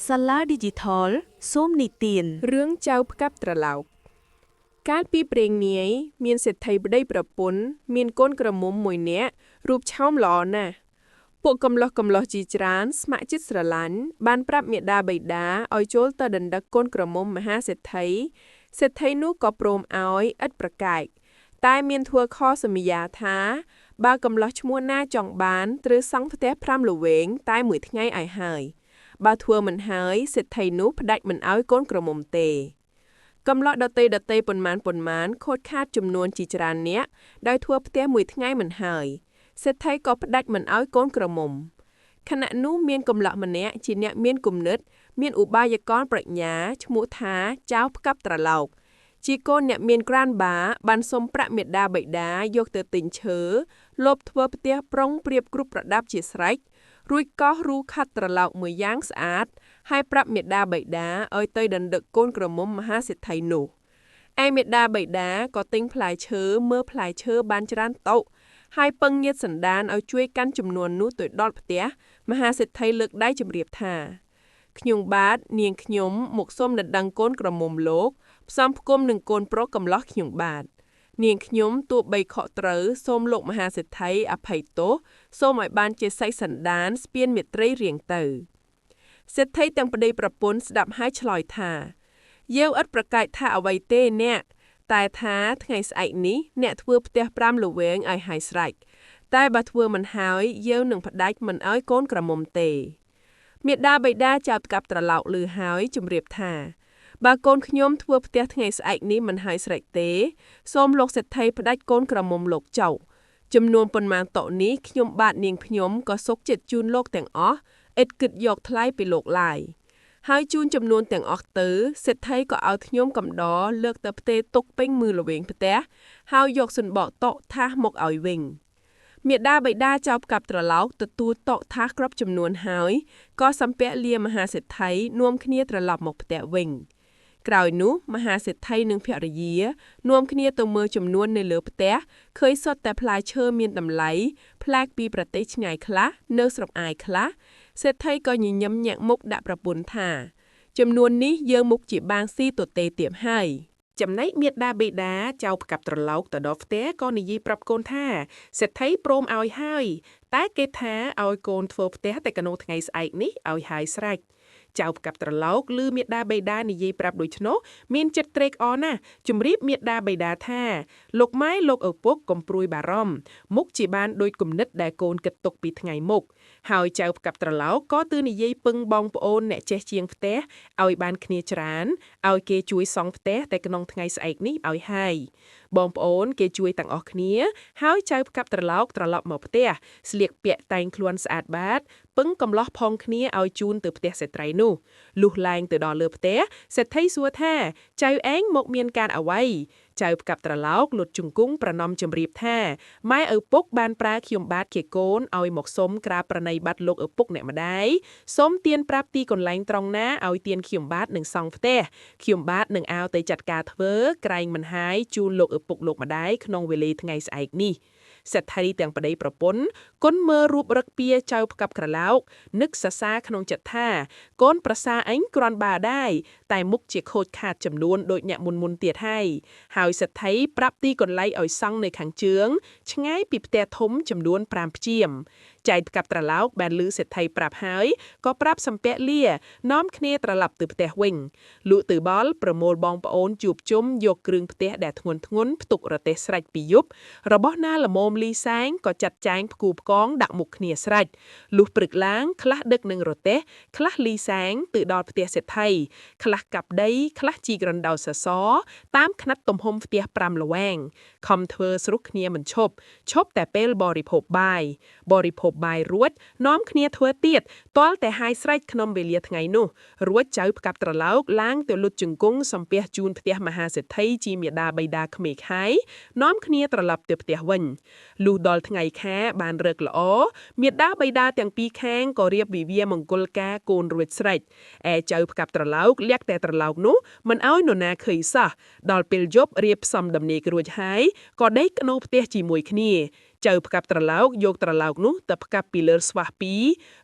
សាលាឌីជីថលសូមនិទានរឿងចៅផ្កាប់ត្រឡោកកាលពីព្រេងនាយមានសេដ្ឋីប្តីប្រពន្ធមានកូនក្រមុំមួយនាក់រូបឆោមល្អណាស់ពួកកំឡោះជាច្រើនស្ម័គ្រចិត្តស្រឡាញ់បានប្រាប់មាតាបិតាឲ្យចូលទៅដណ្ដឹកកូនក្រមុំមហាសេដ្ឋីនោះក៏ព្រមឲ្យឥតប្រកែកតែមានធ្វើខសន្យាថាបើកំឡោះឈ្មោះណាចង់បានត្រូវសង់ផ្ទះ5ល្វែងតែមួយថ្ងៃឲ្យហើយបើធ្វើមិនហើយសេដ្ឋីនោះផ្ដាច់មិនឲ្យកូនក្រមុំទេកំឡោះដតីប៉ុន្មានខូចខាតចំនួនជាច្រើននាក់ដោយធ្វើផ្ទះមួយថ្ងៃមិនហើយសេដ្ឋីក៏ផ្ដាច់មិនឲ្យកូនក្រមុំខណៈនោះមានកំឡោះម្នាក់ជាអ្នកមានគំនិតមានឧបាយកលប្រាជ្ញាឈ្មោះថាចៅផ្កាប់ត្រឡោកជាកូនអ្នកមានក្រានបាបានសុំប្រាក់មាតាបិតាយកទៅទិញឈើលបធ្វើផ្ទះប្រុងប្រៀបគ្រប់ប្រដាប់ជាស្រេចរួចកោសរូខាត់ត្រឡោកមួយយ៉ាងស្អាតហើយប្រាប់មាតាបិតាឲ្យទៅដណ្ដឹកកូនក្រមុំមហាសេដ្ឋីនោះឯមាតាបិតាក៏ទិញផ្លែឈើមើលផ្លែឈើបានច្រើនតុហើយពឹងញាតសន្តានឲ្យជួយកាន់ចំនួននោះទៅដល់ផ្ទះមហាសេដ្ឋីលើកដៃជម្រាបថាខ្ញុំបាទនាងខ្ញុំមកសូមដណ្ដឹងកូនក្រមុំលោកផ្សំផ្គុំនឹងកូនប្រុសកំឡោះខ្ញុំបាទនាងខ្ញុំទោះបីខកត្រូវសូមលោកមហាសេដ្ឋីអភ័យទោសសូមឲ្យបានជាស័យសន្តានស្ពានមេត្រីរៀងទៅសេដ្ឋីទាំងប្តីប្រពន្ធស្ដាប់ហើយឆ្លើយថាយើងឥតប្រកែកថាអ្វីទេអ្នកតែថាថ្ងៃស្អែកនេះអ្នកធ្វើផ្ទះ5ល្វែងឲ្យហើយស្រេចតែបើធ្វើមិនហើយយើងនឹងផ្ដាច់មិនឲ្យកូនក្រមុំទេមាតាបិតាចៅផ្កាប់ត្រឡោកឮហើយជម្រាបថាបើកូនខ្ញុំធ្វើផ្ទះថ្ងៃស្អែកនេះមិនហើយស្រេចទេសូមលោកសេដ្ឋីផ្ដាច់កូនក្រមុំលោកចៅចំនួនប៉ុន្មានតនេះខ្ញុំបាទនាងខ្ញុំក៏សុខចិត្តជូនលោកទាំងអស់ឥតគិតយកថ្លៃពីលោកឡើយហើយជូនចំនួនទាំងអស់ទៅសេដ្ឋីក៏ឲ្យខ្ញុំកំដរលើកទៅផ្ទេរទុកពេញមើលល្វែងផ្ទះហើយយកសន្បកតុថាសមកឲ្យវិញមាតាបិតាចៅផ្កាប់ត្រឡោកទទួលតុថាសគ្រប់ចំនួនហើយក៏សំពាក់លាមហាសេដ្ឋីនាំគ្នាត្រឡប់មកផ្ទះវិញក្រោយនោះមហាសេដ្ឋីនិងភរិយានាំគ្នាទៅមើលចំនួននៅលើផ្ទះឃើញសុទ្ធតែផ្លែឈើមានតម្លៃប្លែកពីប្រទេសឆ្ងាយខ្លះនៅស្រុកអាយខ្លះសេដ្ឋីក៏ញញឹមញាក់មុខដាក់ប្រពន្ធថាចំនួននេះយើងមុខជាបាងស៊ីទទេទៀតហើយចំណែកមាតាបិតាចៅផ្កាប់ត្រឡោកទៅដល់ផ្ទះក៏និយាយប្រាប់កូនថាសេដ្ឋីព្រមឲ្យហើយតែគេថាឲ្យកូនធ្វើផ្ទះតែកណូថ្ងៃស្អែកនេះឲ្យហើយស្រេចចៅផ្កាប់ត្រឡោកឮមាតាបិតានិយាយប្រាប់ដូច្នោះមានចិត្តត្រេកអរណាស់ជម្រាបមាតាបិតាថាលោកម៉ែលោកឪពុកកុំព្រួយបារម្ភមុខជាបានដូចគំនិតដែលកូនគិតទុកពីថ្ងៃមុខហើយចៅផ្កាប់ត្រឡោកក៏ទើនិយាយពឹងបងប្អូនអ្នកចេះជាងផ្ទះឲ្យបានគ្នាច្រើនឲ្យគេជួយសង់ផ្ទះតែក្នុងថ្ងៃស្អែកនេះឲ្យហើយបងប្អូនគេជួយទាំងអស់គ្នាហើយចៅផ្កាប់ត្រឡោកត្រឡប់មកផ្ទះស្លៀកពាក់តែងខ្លួនស្អាតបាតពឹងកំឡោះផងគ្នាឲ្យជូនទៅផ្ទះស្ត្រីនោះលុះឡើងទៅដល់លើផ្ទះសេដ្ឋីសួរថាចៅឯងមកមានការអ្វីចៅផ្កាប់ត្រឡោកលុតជង្គង់ប្រណម្យជម្រាបថាម៉ែឪពុកបានប្រើខ្ញុំបាទជាកូនឲ្យមកសុំក្រាបប្រណីប័ត្រលោកឪពុកអ្នកម្ដាយសូមទានប្រាប់ទីកន្លែងត្រង់ណាឲ្យទានខ្ញុំបាទនឹងសង់ផ្ទះខ្ញុំបាទនឹងឲ្យទៅចាត់ការធ្វើក្រែងមិនហើយជូនលោកឪពុកលោកម្ដាយក្នុងវេលាថ្ងៃស្អែកនេះសេដ្ឋីទាំងប្តីប្រពន្ធគុនមើលរូបរឹកពៀចៅផ្កាប់ក្រឡោកនឹកសរសើរក្នុងចិត្តថាកូនប្រសាអញគ្រាន់បាដែរតែមុខជាខូចខាតចំនួនដូចអ្នកមុនទៀតហើយសេដ្ឋីប្រាប់ទីកន្លែងឲ្យសង់នៅខាងជើងឆ្ងាយពីផ្ទះធំចំនួន5ព្យាមចៅផ្កាប់ត្រឡោកបានឮសេដ្ឋីប្រាប់ហើយក៏ប្រាប់សំពាក់លានាំគ្នាត្រឡប់ទៅផ្ទះវិញលក់ទៅបលប្រមូលបងប្អូនជួបជុំយកគ្រឿងផ្ទះដែលធ្ងន់ផ្ទុករទេះស្រេចពីយប់របស់ណាល្មមលីសែងក៏ចាត់ចែងផ្គូផ្គងដាក់មុខគ្នាស្រេចលុះព្រឹកឡើងខ្លះដឹកនឹងរទេះខ្លះលីសែងទៅដល់ផ្ទះសេដ្ឋីខ្លះកាប់ដីខ្លះជីករណ្ដោសសរតាមខ្នាត់ទំហំផ្ទះ5ល្វែងខំធ្វើស្រុះគ្នាមិនឈប់តែពេលបរិភោគបាយរួចនាំគ្នាធ្វើទៀតទាល់តែហាយស្រេចក្នុងវេលាថ្ងៃនោះរួចចៅផ្កាប់ត្រឡោកឡើងទៅលុតជង្គង់សំពះជូនផ្ទះមហាសេដ្ឋីជាមាតាបិតាក្មេកហើយនាំគ្នាត្រឡប់ទៅផ្ទះវិញលុះដល់ថ្ងៃខែបានរឹកល្អមាតាបិតាទាំងពីរខាងក៏រៀបវិវាមង្គលការកូនរួចស្រេចឯចៅផ្កាប់ត្រឡោកលាក់តែត្រឡោកនោះមិនឲ្យនរណាឃើញសោះដល់ពេលយប់រៀបផ្សំដំណេករួចហើយក៏ដេកក្នូផ្ទះជាមួយគ្នាច ចៅផ្កាប់ត្រឡោកយកត្រឡោកនោះទៅផ្កាប់ពីលើស្វះពីរ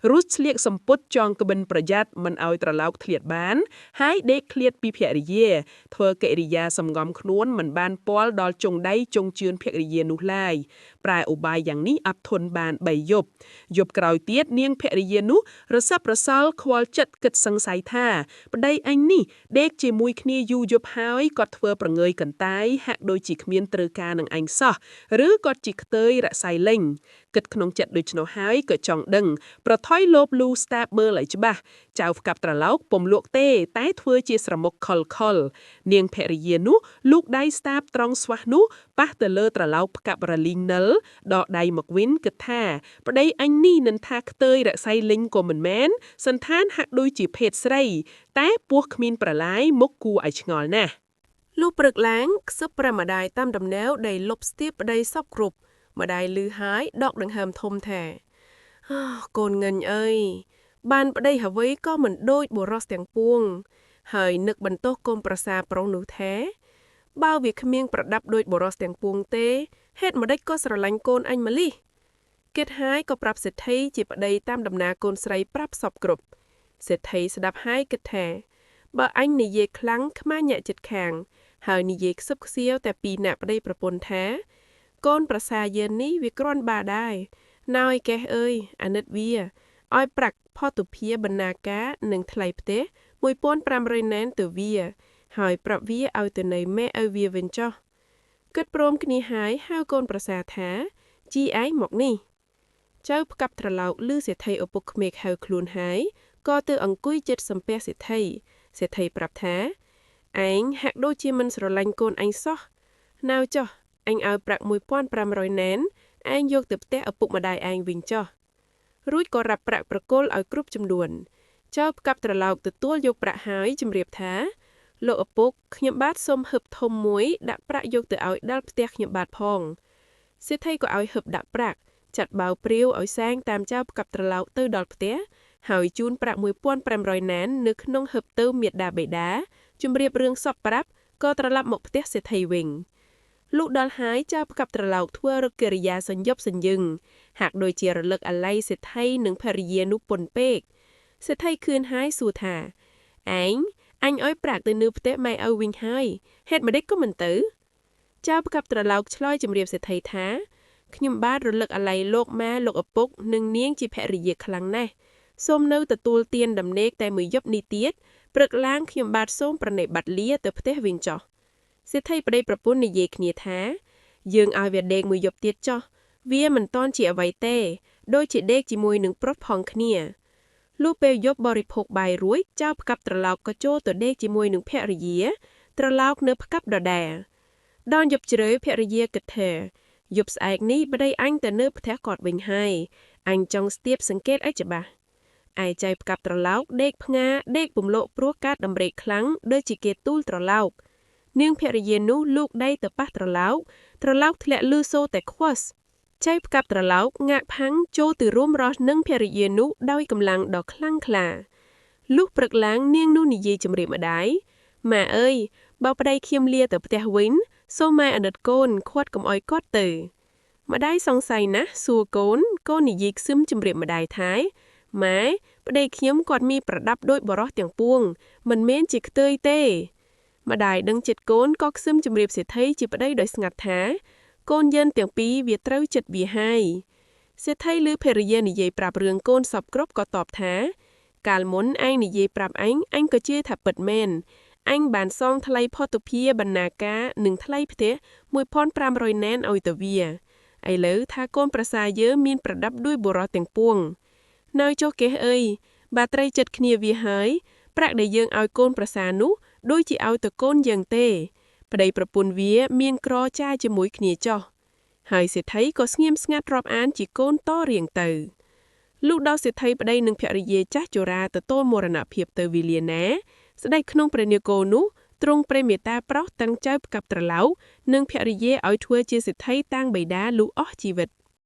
រួចស្លៀកសំពត់ចងក្បិនប្រយ័ត្នមិនឲ្យត្រឡោកធ្លាតបានហើយដេកឃ្លាតពីភរិយាធ្វើកិរិយាសំងំខ្លួនមិនបានពាល់ដល់ចុងដៃចុងជឿនភរិយានោះឡើយប្រែឧបាយយ៉ាងនេះអត់ធន់បាន3យប់យប់ក្រោយទៀតនាងភរិយានោះរស័ព្ទរសល់ខ្វល់ចិត្តគិតសង្ស័យថាប្តីអញនេះដេកជាមួយគ្នាយូរយប់ហើយគាត់ធ្វើប្រងើយកន្តាយហាក់ដូចជាគ្មានត្រូវការនឹងអញសោះឬគាត់ជាខ្ទើយរក្សៃលេងគិតក្នុងចិត្តដូច្នោះហើយក៏ចង់ដឹងប្រថុយលោបលូស្តាបមើលឲ្យច្បាស់ចៅផ្កាប់ត្រឡោកពុំលក់ទេតែធ្វើជាស្រមុកខលនាងភរិយានោះលូកដៃស្តាបត្រង់ស្វះនោះប៉ះទៅលើត្រឡោកផ្កាប់រលីងនិលដកដៃមកវិញគិតថាប្តីអញនេះនឹងថាខ្ទើយរក្សៃលេងក៏មិនមែនសន្តានហាក់ដូចជាភេទស្រីតែពោះគ្មានប្រឡាយមុខគួរឲ្យឆ្ងល់ណាស់លុះព្រឹកឡើងខ្សឹបព្រះម្ដាយតាមដំណើវដីលុបស្ទាបប្តីសពគ្រប់ម្ដាយលឺហើយដកដង្ហើមធំថាកូនងិញអើយបានប្តីអ្វីក៏មិនដូចបុរសទាំងពួងហើយនឹកបន្ទោសកូនប្រសាប្រុសនោះថាបើវាគ្មានប្រដាប់ដូចបុរសទាំងពួងទេហេតុម្ដេចក៏ស្រឡាញ់កូនអញម្ល៉េះគិតហើយក៏ប្រាប់សេដ្ឋីជាប្តីតាមដំណើរកូនស្រីប្រាប់សពគ្រប់សេដ្ឋីស្ដាប់ហើយគិតថាបើអញនិយាយខ្លាំងខ្មាស់ញាក់ចិត្តខាងហើយនិយាយខ្សឹបខ្សៀវតែពីអ្នកប្តីប្រពន្ធថាកូនប្រសាយាននេះវាគ្រាន់បាដែរណោយកេះអើយអាណិតវាឲ្យប្រាក់ផតុភាបណ្ណាការនិងថ្លៃផ្ទះ 1,500 ណែនទៅវាហើយប្រាប់វាឲ្យទៅនៅម៉ែឲ្យវាវិញចុះគិតព្រមគ្នាហើយហៅកូនប្រសាថាជីឯងមកនេះចៅផ្កាប់ត្រឡោកឮសេដ្ឋីឪពុកក្មេកហៅខ្លួនហើយក៏ទៅអង្គុយជិតសំពះសេដ្ឋីប្រាប់ថាឯងហាក់ដូចជាមិនស្រឡាញ់កូនអញសោះណៅចុះអញឲ្យប្រាក់ 1,500 ណែនឯងយកទៅផ្ទះឪពុកម្ដាយឯងវិញចុះរួចក៏រាប់ប្រាក់ប្រគល់ឲ្យគ្រប់ចំនួនចៅផ្កាប់ត្រឡោកទទួលយកប្រាក់ហើយជម្រាបថាលោកឪពុកខ្ញុំបាទសូមហឹបធំមួយដាក់ប្រាក់យកទៅឲ្យដល់ផ្ទះខ្ញុំបាទផងសេដ្ឋីក៏ឲ្យហឹបដាក់ប្រាក់ចាត់បាវព្រាវឲ្យសែងតាមចៅផ្កាប់ត្រឡោកទៅដល់ផ្ទះហើយជូនប្រាក់ 1,500 ណែននៅក្នុងហឹបទៅមេដាបេដាជម្រាបរឿងសពប្រាប់ក៏ត្រឡប់មកផ្ទះសេដ្ឋីវិញលុះដល់ហើយចៅផ្កាប់ត្រឡោកធ្វើរកិរិយាសញ្ញប់សញ្ញឹងហាក់ដូចជារលឹកអាល័យសេដ្ឋីនិងភរិយានោះពន់ពេកសេដ្ឋីឃឿនហើយសួរថាឯងអញឲ្យប្រាក់ទៅនៅផ្ទះម៉ែឪវិញហើយហេតុម្ដេចក៏មិនទៅចៅផ្កាប់ត្រឡោកឆ្លើយជម្រាបសេដ្ឋីថាខ្ញុំបាទរលឹកអាល័យលោកម៉ែលោកឪពុកនិងនាងជាភរិយាខ្លាំងណាស់សូមនៅទទួលទានដំណេកតែមួយយប់នេះទៀតព្រឹកឡើងខ្ញុំបាទសូមប្រណិប័តលាទៅផ្ទះវិញចុះសេដ្ឋីប្តីប្រពន្ធនិយាយគ្នាថាយើងឲ្យវាដេកមួយយប់ទៀតចុះវាមិនតន់ជាអ្វីទេដូចជាដេកជាមួយនឹងប្រុសផងគ្នាលុះពេលយប់បរិភោគបាយរួចចៅផ្កាប់ត្រឡោកក៏ចូលទៅដេកជាមួយនឹងភរិយាត្រឡោកនៅផ្កាប់ដដែលដល់យប់ជ្រៅភរិយាគិតថាយប់ស្អែកនេះប្តីអញទៅនៅផ្ទះគាត់វិញហើយអញចង់ស្ទាបសង្កេតឲ្យច្បាស់ឯចៅផ្កាប់ត្រឡោកដេកផ្ងាដេកពំលោកព្រោះកាត់ដំរេកខ្លាំងដូចជាគេទូលត្រឡោកនាងភរិយានោះលូកដៃទៅប៉ះត្រឡោកធ្លាក់លឺសូរតែខ្វឹសចៅផ្កាប់ត្រឡោកងាកផាំងចូលទៅរួមរស់នឹងភរិយានោះដោយកម្លាំងដ៏ខ្លាំងក្លាលុះព្រឹកឡើងនាងនោះនិយាយជម្រាបម្ដាយម៉ែអើយបើប្តីខ្ញុំលាទៅផ្ទះវិញសូមម៉ែអាណិតកូនខាត់កុំអោយគាត់ទៅម្ដាយសង្ស័យណាស់សួរកូននិយាយខ្សឹមជម្រាបម្ដាយថាម៉ែប្តីខ្ញុំគាត់មានប្រដាប់ដូចបរោះទាំងពួងមិនមែនជាខ្ទើយទេម្ដាយដឹងចិត្តកូនក៏ខ្សឹមជម្រាបសេដ្ឋីជាប្តីដោយស្ងាត់ថាកូនយិនទាំងពីរវាត្រូវចិត្តវាហើយសេដ្ឋីឮភរិយានិយាយប្រាប់រឿងកូនសពគ្រប់ក៏តបថាកាលមុនឯងនិយាយប្រាប់អញក៏ជឿថាពិតមែនអញបានសងថ្លៃផតុភាបណ្ណាការនិងថ្លៃផ្ទះ 1,500 ណែនឲ្យទៅវាឥឡូវថាកូនប្រសាយើងមានប្រដាប់ដោយបុរសទាំងពួងនៅចុះកេះអើយបើត្រីចិត្តគ្នាវាហើយប្រាក់ដែលយើងឲ្យកូនប្រសានោះដូចជាឲ្យទៅកូនយើងទេប្តីប្រពន្ធវាមានក្រចាយជាមួយគ្នាចុះហើយសេដ្ឋីក៏ស្ងៀមស្ងាត់រាប់អានជាកូនតរៀងទៅលុះដល់សេដ្ឋីប្តីនិងភរិយាចាស់ជរាទទួលមរណភាពទៅវេលាណាស្ដេចក្នុងព្រះនគរនោះទ្រង់ព្រះមេត្តាប្រោសតាំងចៅផ្កាប់ត្រឡោកនិងភរិយាឲ្យធ្វើជាសេដ្ឋីតាំងបិតាលុះអស់ជីវិត